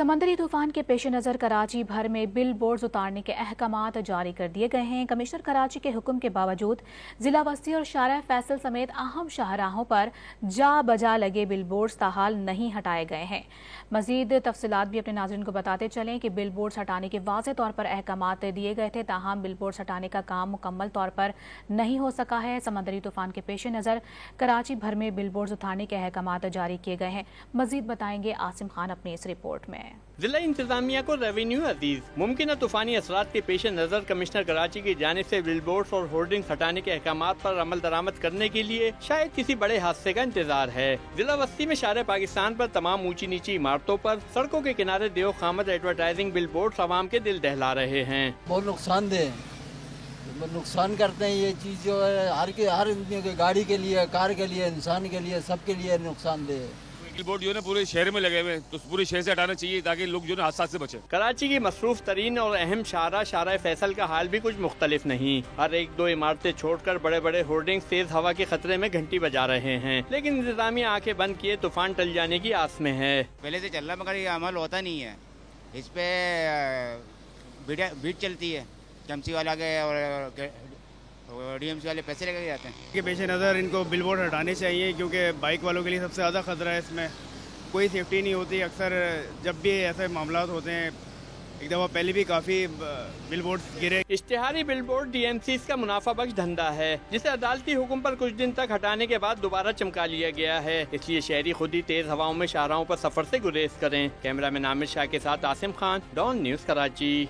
سمندری طوفان کے پیش نظر کراچی بھر میں بل بورڈز اتارنے کے احکامات جاری کر دیے گئے ہیں۔ کمشنر کراچی کے حکم کے باوجود ضلع وسطی اور شارع فیصل سمیت اہم شاہراہوں پر جا بجا لگے بل بورڈز تاحال نہیں ہٹائے گئے ہیں۔ مزید تفصیلات بھی اپنے ناظرین کو بتاتے چلیں کہ بل بورڈز ہٹانے کے واضح طور پر احکامات دیے گئے تھے، تاہم بل بورڈز ہٹانے کا کام مکمل طور پر نہیں ہو سکا ہے۔ سمندری طوفان کے پیش نظر کراچی بھر میں بل بورڈز اتارنے کے احکامات جاری کیے گئے ہیں۔ مزید بتائیں گے عاصم خان اپنی اس رپورٹ میں۔ ضلع انتظامیہ کو ریونیو عزیز ممکنہ طوفانی اثرات کے پیش نظر کمشنر کراچی کی جانب سے بل بورڈز اور ہورڈنگز ہٹانے کے احکامات پر عمل درآمد کرنے کے لیے شاید کسی بڑے حادثے کا انتظار ہے۔ ضلع وسطی میں شارع پاکستان پر تمام اونچی نیچی عمارتوں پر سڑکوں کے کنارے دیو خامد ایڈورٹائزنگ بل بورڈز عوام کے دل دہلا رہے ہیں۔ بہت نقصان دہ نقصان کرتے ہیں یہ چیز، جو ہے ہر گاڑی کے لیے، کار کے لیے، انسان کے لیے، سب کے لیے نقصان دہ ہے۔ بل بورڈ جو ہے نا پورے شہر میں لگے ہوئے ہیں، تو پورے شہر سے ہٹانا چاہیے تاکہ لوگ جو ہے حادثات سے بچیں۔ کراچی کی مصروف ترین اور اہم شارع فیصل کا حال بھی کچھ مختلف نہیں۔ ہر ایک دو عمارتیں چھوڑ کر بڑے بڑے ہورڈنگز تیز ہوا کے خطرے میں گھنٹی بجا رہے ہیں، لیکن انتظامیہ آنکھیں بند کیے طوفان ٹل جانے کی آس میں ہے۔ پہلے سے چل رہا مگر یہ عمل ہوتا نہیں ہے، اس پہ بیٹ چلتی ہے، چمسی والا کے اور ڈی ایم سی والے پیسے لے کے جاتے ہیں۔ کے پیش نظر ان کو بل بورڈ ہٹانے چاہیے، کیونکہ بائک والوں کے لیے سب سے زیادہ خطرہ ہے، اس میں کوئی سیفٹی نہیں ہوتی۔ اکثر جب بھی ایسے معاملات ہوتے ہیں، ایک دفعہ پہلے بھی کافی بل بورڈ گرے۔ اشتہاری بل بورڈ ڈی ایم سیز کا منافع بخش دھندا ہے، جسے عدالتی حکم پر کچھ دن تک ہٹانے کے بعد دوبارہ چمکا لیا گیا ہے، اس لیے شہری خود ہی تیز ہواؤں میں شاہراہوں پر سفر سے گریز کریں۔ کیمرہ مین عامر شاہ کے ساتھ عاصم خان، ڈان نیوز کراچی۔